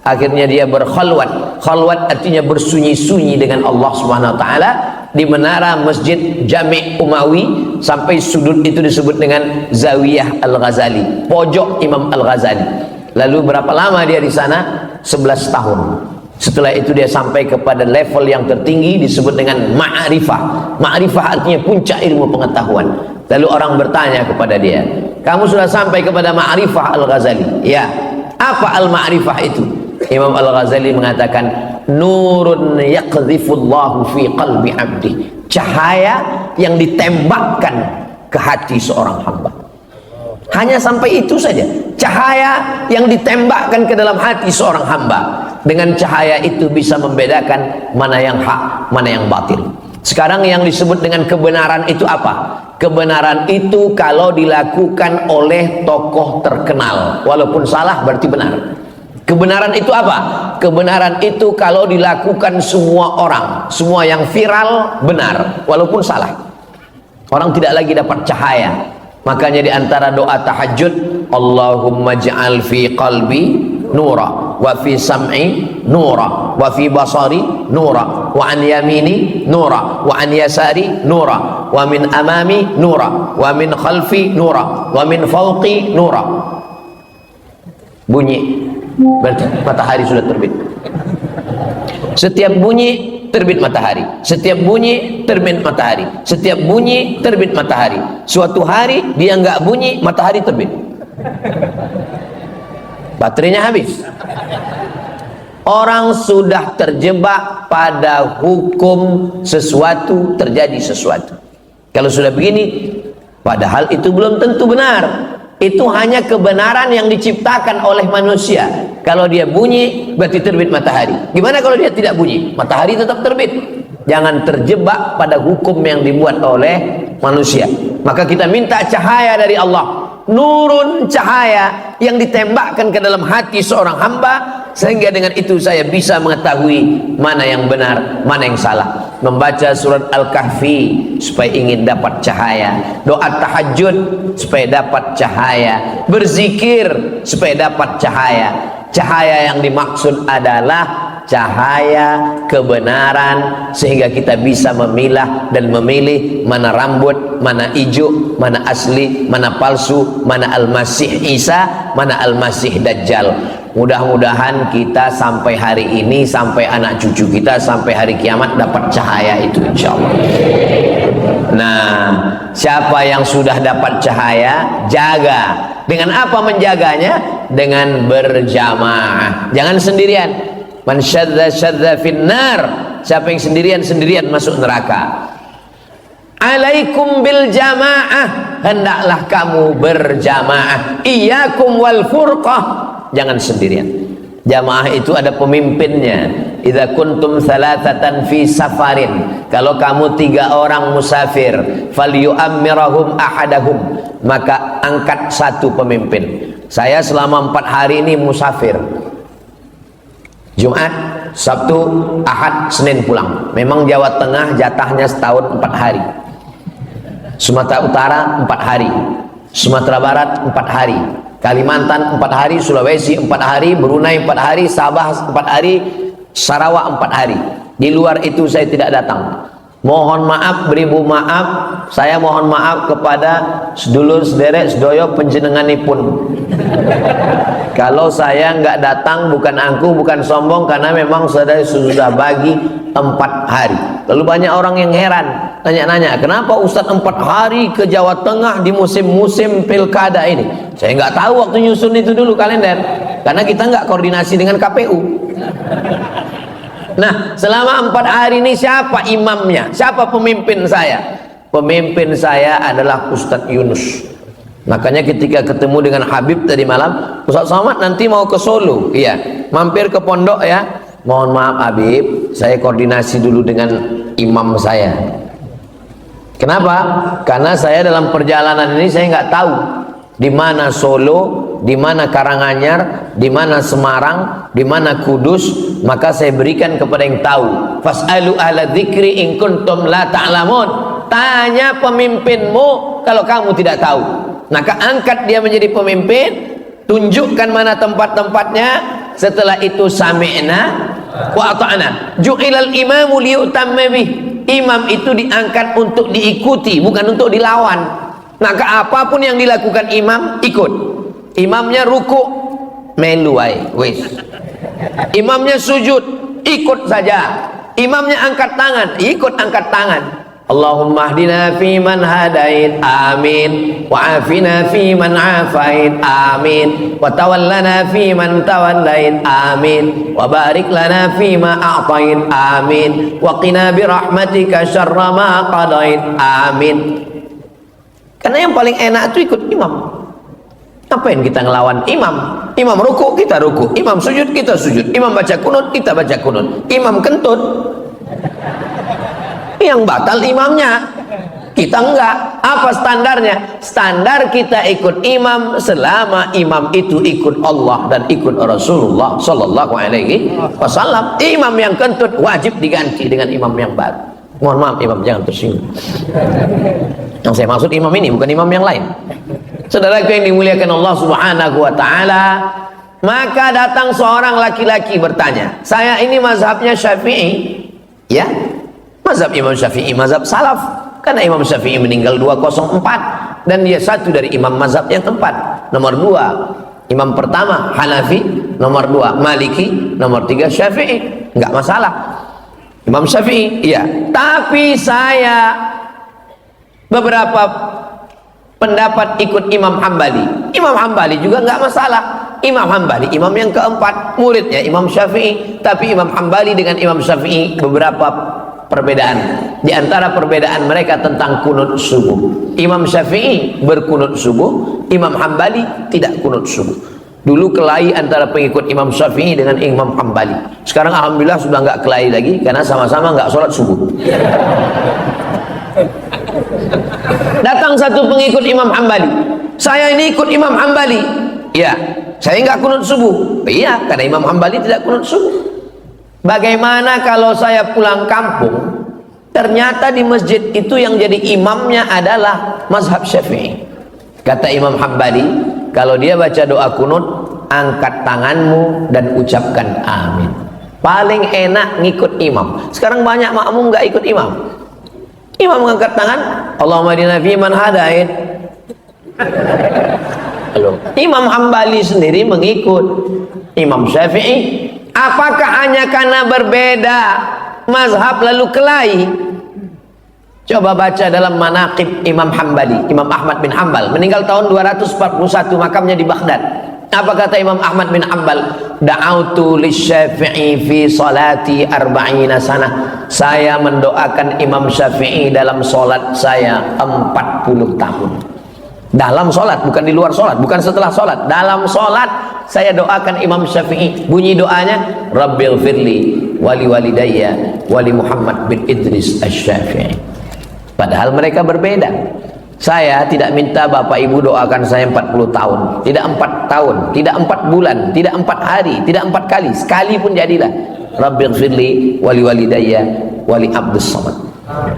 Akhirnya dia berkhalwat. Khalwat artinya bersunyi-sunyi dengan Allah Subhanahu wa taala di menara Masjid Jami' Umawi, sampai sudut itu disebut dengan Zawiyah Al-Ghazali, pojok Imam Al-Ghazali. Lalu berapa lama dia di sana? 11 tahun. Setelah itu dia sampai kepada level yang tertinggi disebut dengan ma'rifah. Ma'rifah artinya puncak ilmu pengetahuan. Lalu orang bertanya kepada dia, kamu sudah sampai kepada ma'rifah Al-Ghazali? Ya. Apa al-ma'rifah itu? Imam Al-Ghazali mengatakan, nurun yaqdhifullahu fi qalbi abdi, cahaya yang ditembakkan ke hati seorang hamba. Hanya sampai itu saja, cahaya yang ditembakkan ke dalam hati seorang hamba. Dengan cahaya itu bisa membedakan mana yang hak, mana yang batil. Sekarang yang disebut dengan kebenaran itu apa? Kebenaran itu kalau dilakukan oleh tokoh terkenal, walaupun salah berarti benar. Kebenaran itu apa? Kebenaran itu kalau dilakukan semua orang, semua yang viral benar, walaupun salah. Orang tidak lagi dapat cahaya. Makanya di antara doa tahajud, Allahumma ja'al fi qalbi nura, wa fi sam'i nura, wa fi basari nura, wa an yamini nura, wa an yasari nura, wa min amami nura, wa min khalfi nura, wa min fawqi nura. Bunyi, berarti matahari sudah terbit. Setiap bunyi terbit matahari, setiap bunyi terbit matahari, setiap bunyi terbit matahari. Suatu hari dia nggak bunyi, matahari terbit, baterainya habis. Orang sudah terjebak pada hukum sesuatu terjadi sesuatu. Kalau sudah begini, padahal itu belum tentu benar. Itu hanya kebenaran yang diciptakan oleh manusia. Kalau dia bunyi berarti terbit matahari. Gimana kalau dia tidak bunyi? Matahari tetap terbit. Jangan terjebak pada hukum yang dibuat oleh manusia. Maka kita minta cahaya dari Allah, nurun, cahaya yang ditembakkan ke dalam hati seorang hamba, sehingga dengan itu saya bisa mengetahui mana yang benar, mana yang salah. Membaca surat Al-Kahfi supaya ingin dapat cahaya, doa tahajud supaya dapat cahaya, berzikir supaya dapat cahaya. Cahaya yang dimaksud adalah cahaya kebenaran, sehingga kita bisa memilah dan memilih mana rambut, mana hijau, mana asli, mana palsu, mana Al-Masih Isa, mana Al-Masih Dajjal. Mudah-mudahan kita sampai hari ini, sampai anak cucu kita, sampai hari kiamat dapat cahaya itu, insya Allah. Nah, siapa yang sudah dapat cahaya, jaga. Dengan apa menjaganya? Dengan berjamaah, jangan sendirian. Man syadza syadza finnar, siapa yang sendirian masuk neraka. Alaikum bil jamaah, hendaklah kamu berjamaah. Iyyakum wal furqah, jangan sendirian. Jamaah itu ada pemimpinnya. Idza kuntum thalathatan fi safarin, kalau kamu 3 orang musafir, falyu'ammirahum ahadahum, maka angkat satu pemimpin. Saya selama 4 hari ini musafir, Jumat, Sabtu, Ahad, Senin pulang. Memang Jawa Tengah jatahnya setahun 4 hari, Sumatera Utara 4 hari, Sumatera Barat 4 hari, Kalimantan 4 hari, Sulawesi 4 hari, Brunei 4 hari, Sabah 4 hari, Sarawak 4 hari. Di luar itu saya tidak datang. Mohon maaf, beribu maaf. Saya mohon maaf kepada sedulur sederek sedoyo penjenenganipun. Kalau saya nggak datang bukan angkuh, bukan sombong, karena memang saya sudah bagi 4 hari. Lalu banyak orang yang heran, nanya-nanya, kenapa Ustadz 4 hari ke Jawa Tengah di musim-musim pilkada ini? Saya nggak tahu waktu nyusun itu dulu kalender, karena kita nggak koordinasi dengan KPU. Nah, selama 4 hari ini siapa imamnya? Siapa pemimpin saya? Pemimpin saya adalah Ustadz Yunus. Makanya ketika ketemu dengan Habib tadi malam, Ustadz Somad nanti mau ke Solo, iya, mampir ke pondok ya. Mohon maaf Habib, saya koordinasi dulu dengan imam saya. Kenapa? Karena saya dalam perjalanan ini saya nggak tahu di mana Solo, di mana Karanganyar, di mana Semarang, di mana Kudus. Maka saya berikan kepada yang tahu. Fas'alu ahla dzikri in kuntum la ta'lamun. Tanya pemimpinmu kalau kamu tidak tahu. Maka angkat dia menjadi pemimpin, tunjukkan mana tempat-tempatnya. Setelah itu sami'na wa ata'na. Ju'ilal imamu liyutamma bih. Imam itu diangkat untuk diikuti, bukan untuk dilawan. Maka apapun yang dilakukan imam, ikut. Imamnya ruku, melu wae, wis. Imamnya sujud, ikut saja. Imamnya angkat tangan, ikut angkat tangan. Allahumma hdina fi man hadait, amin, wa afina fi man afait, amin, wa tawallana fi man tawallait, amin, wa barik lana fi ma a'tait, amin, wa qina bi rahmatika syarra ma qadait, amin. Karena yang paling enak itu ikut imam. Ngapain kita ngelawan imam? Imam ruku, kita ruku. Imam sujud, kita sujud. Imam baca kunut, kita baca kunut. Imam kentut, yang batal imamnya, kita enggak. Apa standarnya? Standar kita ikut imam selama imam itu ikut Allah dan ikut Rasulullah sallallahu alaihi wasallam. Imam yang kentut wajib diganti dengan imam yang baru. Mohon maaf imam, jangan tersinggung. Yang saya maksud imam ini bukan imam yang lain. Saudaraku yang dimuliakan Allah subhanahu wa ta'ala, maka datang seorang laki-laki bertanya, saya ini mazhabnya Syafi'i, ya, mazhab Imam Syafi'i, mazhab salaf, karena Imam Syafi'i meninggal 204 dan dia satu dari imam mazhab yang keempat. Nomor 2 imam pertama Hanafi, nomor 2 Maliki, nomor 3 Syafi'i. Enggak masalah Imam Syafi'i, iya. Tapi saya beberapa pendapat ikut Imam Hambali. Imam Hambali juga enggak masalah. Imam Hambali imam yang keempat, muridnya Imam Syafi'i. Tapi Imam Hambali dengan Imam Syafi'i beberapa perbedaan. Di antara perbedaan mereka tentang kunut subuh. Imam Syafi'i berkunut subuh, Imam Hambali tidak kunut subuh. Dulu kelahi antara pengikut Imam Syafi'i dengan Imam Hambali. Sekarang alhamdulillah sudah nggak kelahi lagi karena sama-sama nggak sholat subuh. Datang satu pengikut Imam Hambali, saya ini ikut Imam Hambali, ya, saya nggak kunut subuh. Iya, karena Imam Hambali tidak kunut subuh. Bagaimana kalau saya pulang kampung, ternyata di masjid itu yang jadi imamnya adalah mazhab Syafi'i. Kata Imam Hambali, kalau dia baca doa kunut, angkat tanganmu dan ucapkan amin. Paling enak ngikut imam. Sekarang banyak makmum nggak ikut imam. Imam mengangkat tangan, Allahumma hdina fi man hadait. Imam Hambali sendiri mengikut Imam Syafi'i. Apakah hanya karena berbeda mazhab lalu kelahi? Coba baca dalam manaqib Imam Hambali, Imam Ahmad bin Hanbal, meninggal tahun 241, makamnya di Baghdad. Apa kata Imam Ahmad bin Hanbal? Da'autu lisyafi'i fi salati arba'ina sana. Saya mendoakan Imam Syafi'i dalam solat saya 40 tahun. Dalam solat, bukan di luar solat, bukan setelah solat. Dalam solat saya doakan Imam Syafi'i. Bunyi doanya, Rabbil firli wali walidayya wali Muhammad bin Idris Asy-Syafi'i. Padahal mereka berbeda. Saya tidak minta bapak ibu doakan saya 40 tahun, tidak 4 tahun, tidak 4 bulan, tidak 4 hari, tidak 4 kali, sekali pun jadilah. Rabbil firli wali walidayya wali Abdus Somad.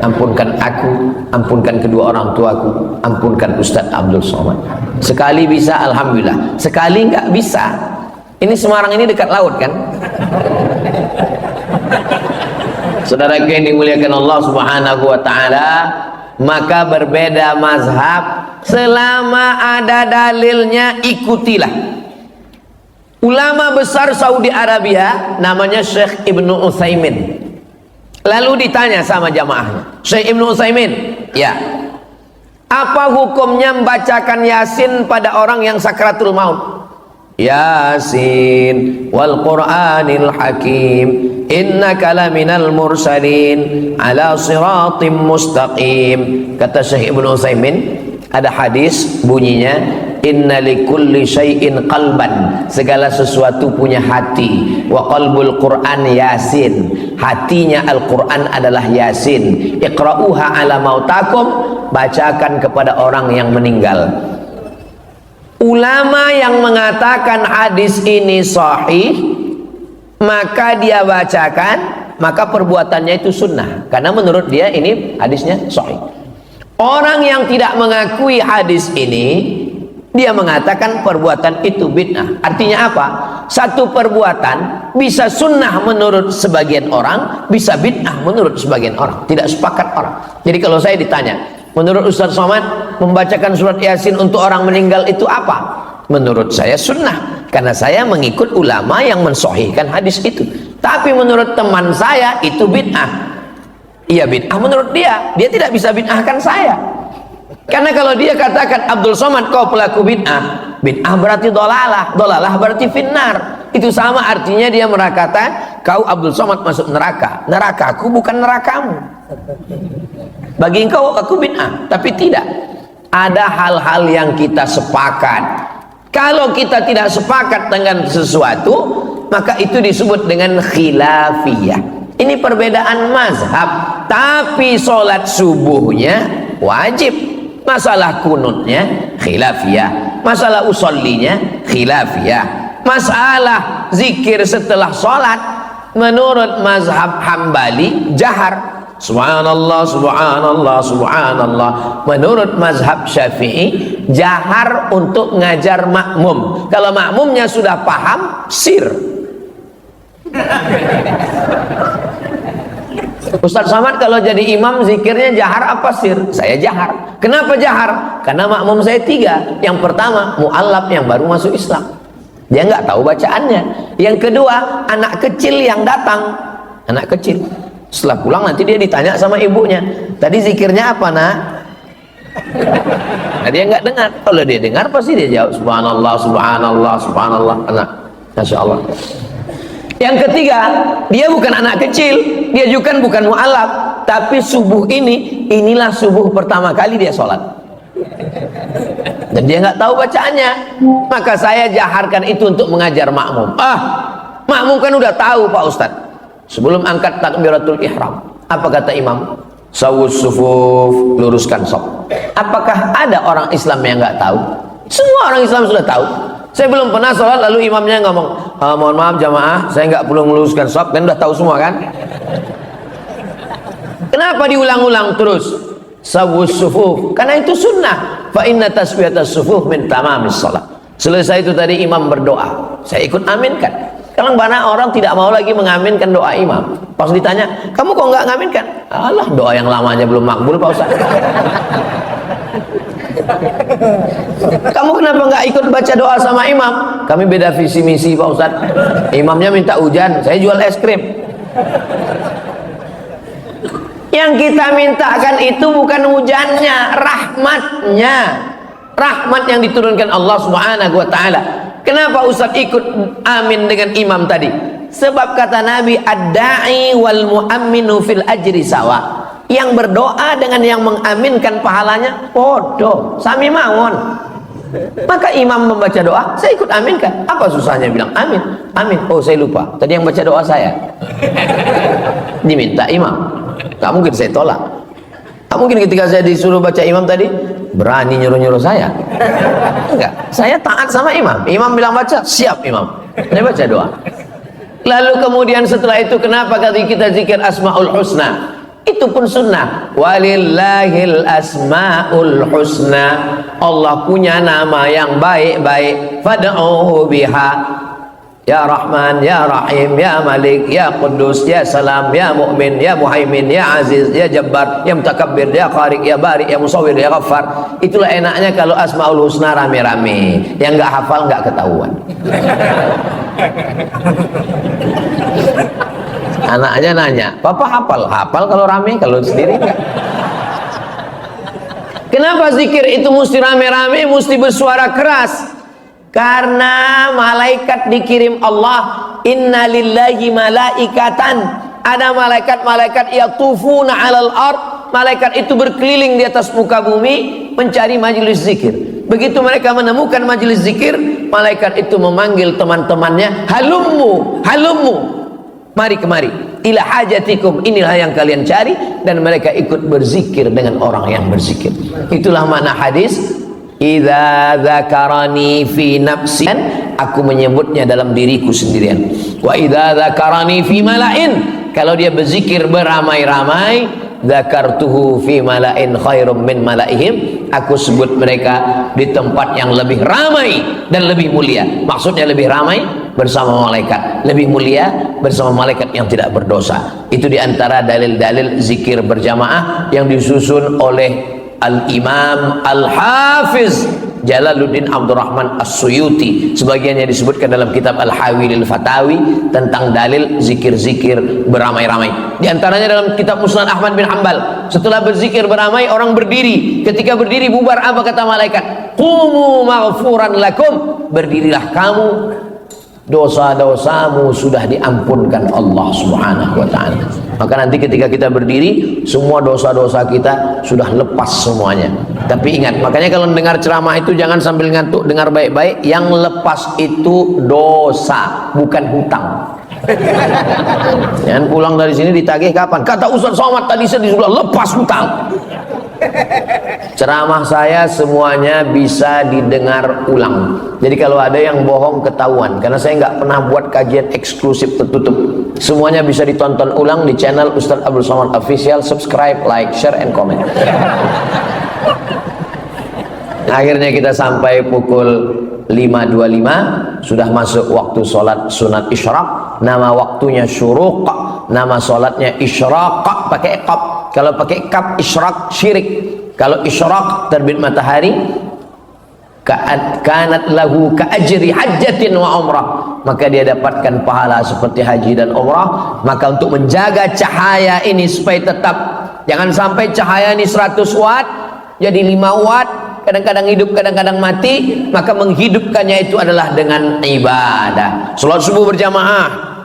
Ampunkan aku, ampunkan kedua orang tuaku, ampunkan Ustadz Abdul Somad. Sekali bisa alhamdulillah, sekali nggak bisa. Ini Semarang ini dekat laut kan? Saudara yang dimuliakan Allah subhanahu wa ta'ala, maka berbeda mazhab, selama ada dalilnya ikutilah. Ulama besar Saudi Arabia namanya Syekh Ibnu Utsaimin, lalu ditanya sama jamaahnya, Syekh Ibnu Utsaimin, ya, apa hukumnya membacakan Yasin pada orang yang sakratul maut? Yasin wal Qur'anil Hakim innaka laminal mursalin ala siratim mustaqim. Kata Syekh Ibnu Utsaimin, ada hadis bunyinya, inna likulli syai'in qalban, segala sesuatu punya hati, wa qalbul Qur'an Yasin, hatinya Al-Qur'an adalah Yasin. Iqra'uha ala mautakum, bacakan kepada orang yang meninggal. Ulama yang mengatakan hadis ini sahih, maka dia bacakan, maka perbuatannya itu sunnah, karena menurut dia ini hadisnya sahih. Orang yang tidak mengakui hadis ini, dia mengatakan perbuatan itu bid'ah. Artinya apa? Satu perbuatan bisa sunnah menurut sebagian orang, bisa bid'ah menurut sebagian orang, tidak sepakat orang. Jadi kalau saya ditanya, menurut Ustaz Somad, membacakan surat Yasin untuk orang meninggal itu apa? Menurut saya sunnah, karena saya mengikut ulama yang mensahihkan hadis itu. Tapi menurut teman saya itu bid'ah. Iya bid'ah menurut dia. Dia tidak bisa bid'ahkan saya. Karena kalau dia katakan Abdul Somad kau pelaku bid'ah, bid'ah berarti dolalah, dolalah berarti finnar. Itu sama artinya dia merakata kau Abdul Somad masuk neraka. Nerakaku bukan nerakamu. Bagi engkau aku bid'ah, tapi tidak. Ada hal-hal yang kita sepakat. Kalau kita tidak sepakat dengan sesuatu, maka itu disebut dengan khilafiyah. Ini perbedaan mazhab, tapi sholat subuhnya wajib. Masalah kunutnya khilafiyah, masalah usollinya khilafiyah, masalah zikir setelah sholat menurut mazhab Hambali jahar, subhanallah subhanallah subhanallah. Menurut mazhab Syafi'i jahar untuk ngajar makmum. Kalau makmumnya sudah paham, sir. Ustaz Somad kalau jadi imam zikirnya jahar apa sir? Saya jahar. Kenapa jahar? Karena makmum saya 3. Yang pertama mu'allaf yang baru masuk Islam, dia nggak tahu bacaannya. Yang kedua anak kecil yang datang, anak kecil. Setelah pulang nanti dia ditanya sama ibunya, tadi zikirnya apa nak? Nah, dia nggak dengar. Kalau dia dengar pasti dia jawab subhanallah subhanallah subhanallah. Anak, masya Allah. Yang ketiga, dia bukan anak kecil, dia juga bukan mu'alaf, tapi subuh inilah subuh pertama kali dia sholat, dan dia nggak tahu bacaannya. Maka saya jaharkan itu untuk mengajar makmum. Makmum kan udah tahu Pak Ustadz. Sebelum angkat takbiratul ihram, apa kata imam? Sawus sufuf, luruskan saf. Apakah ada orang Islam yang nggak tahu? Semua orang Islam sudah tahu. Saya belum pernah sholat lalu imamnya ngomong, mohon maaf jamaah, saya nggak perlu meluruskan shaf, kan udah tahu semua kan? Kenapa diulang-ulang terus? Sawus sufuf, karena itu sunnah. Fa inna taswiyatas sufuf min tamamis sholat. Selesai itu tadi imam berdoa, saya ikut aminkan. Kalau banyak orang tidak mau lagi mengaminkan doa imam. Pas ditanya, kamu kok nggak ngaminkan? Alah, doa yang lamanya belum makbul Pak Ustaz. Kamu kenapa nggak ikut baca doa sama imam? Kami beda visi misi Pak Ustaz. Imamnya minta hujan, saya jual es krim. Yang kita mintakan itu bukan hujannya, rahmatnya. Rahmat yang diturunkan Allah Subhanahu wa taala. Kenapa Ustaz ikut amin dengan imam tadi? Sebab kata Nabi, ad-da'i wal mu'amminu fil ajri sawa. Yang berdoa dengan yang mengaminkan pahalanya bodoh, sami mawon. Maka imam membaca doa, saya ikut aminkan. Apa susahnya bilang amin? Amin. Oh, saya lupa. Tadi yang baca doa saya. Diminta imam. Gak mungkin saya tolak. Gak mungkin ketika saya disuruh baca imam tadi berani nyuruh-nyuruh saya. Enggak, saya taat sama imam. Imam bilang baca, siap imam. Saya baca doa. Lalu kemudian setelah itu kenapa kali kita zikir Asmaul Husna? Itu pun sunnah. Walillahil asmaul husna. Allah punya nama yang baik-baik. Fad'uhu biha. Ya Rahman, Ya Rahim, Ya Malik, Ya Quddus, Ya Salam, Ya Mu'min, Ya Muhaimin, Ya Aziz, Ya Jabbar, Ya Mutakabbir, Ya Khariq, Ya Bari, Ya Musawwir, Ya Ghaffar. Itulah enaknya kalau Asmaul Husna rame-rame. Yang nggak hafal nggak ketahuan. Anaknya nanya, Papa hafal? Hafal kalau rame, kalau sendiri enggak. Kenapa zikir itu mesti rame-rame, mesti bersuara keras? Karena malaikat dikirim Allah. Inna lillahi malaikatan. Ada malaikat-malaikat yatufuna 'alal ard. Malaikat itu berkeliling di atas muka bumi mencari majelis zikir. Begitu mereka menemukan majelis zikir, malaikat itu memanggil teman-temannya, halummu, halummu, mari kemari, ila hajatikum, inilah yang kalian cari. Dan mereka ikut berzikir dengan orang yang berzikir. Itulah makna hadis, idza dzakarani fi nafsi, aku menyebutnya dalam diriku sendirian. Wa idza dzakarani fi mala'in, kalau dia berzikir beramai-ramai, dzakartuhu fi mala'in khairum min mala'ihim, aku sebut mereka di tempat yang lebih ramai dan lebih mulia. Maksudnya lebih ramai bersama malaikat, lebih mulia bersama malaikat yang tidak berdosa. Itu diantara dalil-dalil zikir berjamaah yang disusun oleh Al-Imam Al-Hafiz Jalaluddin Abdurrahman As-Suyuti. Sebagiannya disebutkan dalam kitab Al-Hawilil Fatawi tentang dalil zikir-zikir beramai-ramai. Di antaranya dalam kitab Musnad Ahmad bin Hanbal, setelah berzikir beramai orang berdiri. Ketika berdiri bubar, apa kata malaikat? Qumu maghfuran lakum, berdirilah kamu, dosa-dosamu sudah diampunkan Allah Subhanahu wa ta'ala. Maka nanti ketika kita berdiri, semua dosa-dosa kita sudah lepas semuanya. Tapi ingat, makanya kalau dengar ceramah itu jangan sambil ngantuk, dengar baik-baik. Yang lepas itu dosa, bukan hutang. Jangan pulang dari sini ditagih kapan? Kata Ustaz Somad tadi saya sudah lepas hutang. Ceramah saya semuanya bisa didengar ulang. Jadi kalau ada yang bohong ketahuan, karena saya nggak pernah buat kajian eksklusif tertutup. Semuanya bisa ditonton ulang di channel Ustaz Abdul Somad Official. Subscribe, like, share, and comment. Akhirnya kita sampai pukul 5.25, sudah masuk waktu sholat sunat isyraq. Nama waktunya syuruq, nama sholatnya isyraq pakai qaf. Kalau pakai kaf isyraq syirik. Kalau isyraq terbit matahari, kanat lahu ka'ajri hajjatin wa umrah, maka dia dapatkan pahala seperti haji dan umrah. Maka untuk menjaga cahaya ini supaya tetap, jangan sampai cahaya ini 100 watt jadi 5 watt, kadang-kadang hidup kadang-kadang mati. Maka menghidupkannya itu adalah dengan ibadah. Salat subuh berjamaah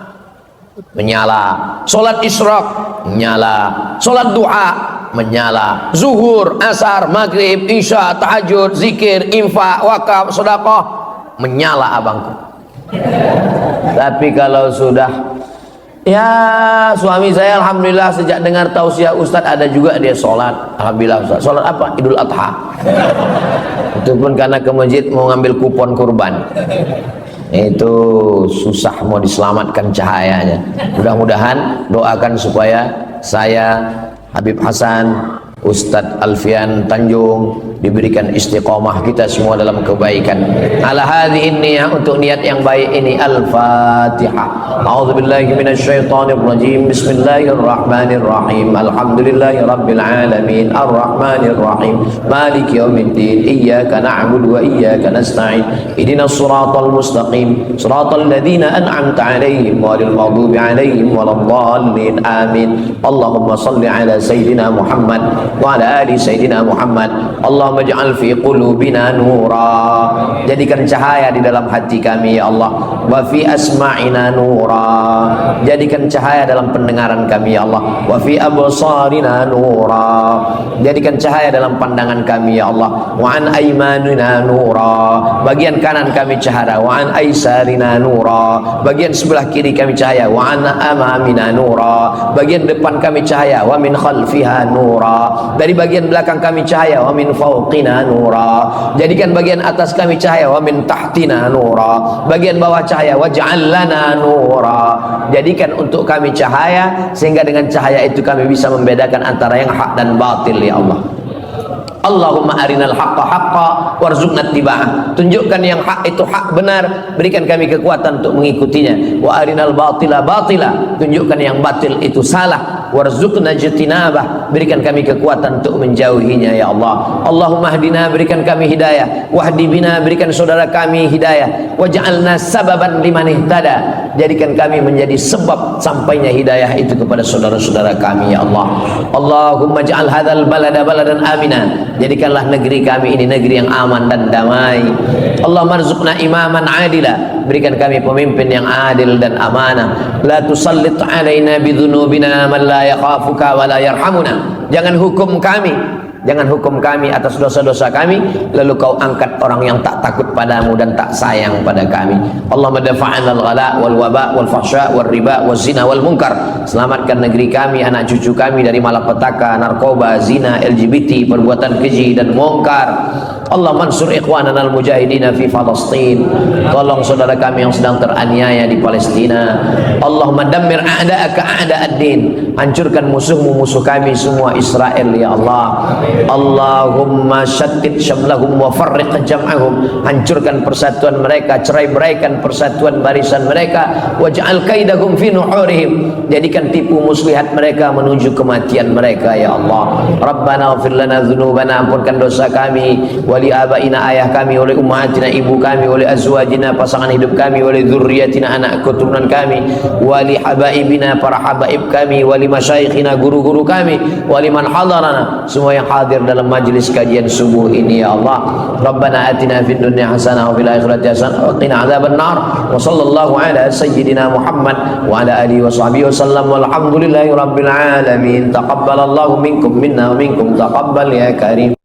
menyala, salat isyraq menyala, salat duha menyala, zuhur, asar, maghrib, isya, tahajud, zikir, infak, wakaf, sedekah menyala abangku. Tapi kalau sudah, ya suami saya alhamdulillah sejak dengar tausiah Ustadz ada juga dia sholat, alhamdulillah Ustadz. Sholat apa? Idul Adha. Itu pun karena ke masjid mau ngambil kupon kurban. Itu susah mau diselamatkan cahayanya. Mudah-mudahan doakan supaya saya, Habib Hasan, Ustadz Alfian Tanjung diberikan istiqomah, kita semua dalam kebaikan. Ala hadhihi niyyah, untuk niat yang baik ini. Al-Fatihah. A'udzubillahi minasyaitonir rajim. Bismillahirrahmanirrahim. Alhamdulillahirabbil alamin. Arrahmanir rahim. Maliki yaumiddin. Iyyaka na'budu wa iyyaka nasta'in. Ihdinas siratal mustaqim. Siratal ladzina an'amta 'alaihim ghairil maghdubi 'alaihim waladdallin. Amin. Allahumma shalli ala sayyidina Muhammad wa ala ali sayyidina Muhammad. Allahumma ij'al fi qulubina nura, jadikan cahaya di dalam hati kami ya Allah. Wa fi asma'ina nura, jadikan cahaya dalam pendengaran kami ya Allah. Wa fi absarina nura, jadikan cahaya dalam pandangan kami ya Allah. Wa an aymanina nura, bagian kanan kami cahaya. Wa an aisarina nura, bagian sebelah kiri kami cahaya. Wa an amamina nura, bagian depan kami cahaya. Wa min khalfiha nura, dari bagian belakang kami cahaya. Wa min fawqina nura, jadikan bagian atas kami cahaya. Wa min tahtina nura, bagian bawah cahaya. Waj'al lana nura, jadikan untuk kami cahaya sehingga dengan cahaya itu kami bisa membedakan antara yang hak dan batil ya Allah. Allahumma arinal haqqa haqqa warzuqna ittiba'ah, tunjukkan yang hak itu hak benar, berikan kami kekuatan untuk mengikutinya. Wa arinal batila batila, tunjukkan yang batil itu salah. Warzuqna ijtinabah, berikan kami kekuatan untuk menjauhinya ya Allah. Allahumma hdina, berikan kami hidayah. Wahdi bina, berikan saudara kami hidayah. Waj'alna sababan liman ihtada, jadikan kami menjadi sebab sampainya hidayah itu kepada saudara-saudara kami ya Allah. Allahumma ja'al hadzal balada baladan amina, jadikanlah negeri kami ini negeri yang aman dan damai. Allahumma rzuqna imaman adila, berikan kami pemimpin yang adil dan amanah. La tusallit alaina bidhunubina man la yakhafuka wa la yarhamuna, jangan hukum kami atas dosa-dosa kami lalu kau angkat orang yang tak takut padamu dan tak sayang pada kami. Allahumma dafa'an al-ghala wal waba wal fahsya wal riba wal zina wal munkar, selamatkan negeri kami, anak cucu kami dari malapetaka, narkoba, zina, LGBT, perbuatan keji dan mungkar. Allah mansur ikhwanana al-mujahidina fi Palestin, tolong saudara kami yang sedang teraniaya di Palestina. Allahumma dammir a'da'aka a'da'ad din, hancurkan musuhmu musuh kami semua Israel ya Allah. Allahumma syattid syamlahum wa farriq jam'ahum, hancurkan persatuan mereka, cerai-beraikan persatuan barisan mereka, waj'al kaidahum fi nuhurihim, jadikan tipu muslihat mereka menuju kematian mereka ya Allah. Rabbana ighfir lana dzunubana, ampunkan dosa kami, wali abaina, ayah kami, wali ummahatina, ibu kami, wali azwajina, pasangan hidup kami, wali dzurriyyatina, anak keturunan kami, wali habaibina, para habaib kami, wali masyayikhina, guru-guru kami, wali man hadarana, semua yang hadir dalam majlis kajian subuh ini ya Allah. Rabbana atina fid dunya hasanah wa fil akhirati hasanah wa qina adzaban nar. Wa sallallahu ala sayyidina Muhammad wa ala alihi wa sahbihi wasallam, walhamdulillahi rabbil alamin. Taqabbalallahu minkum minna wa minkum taqabbal ya karim.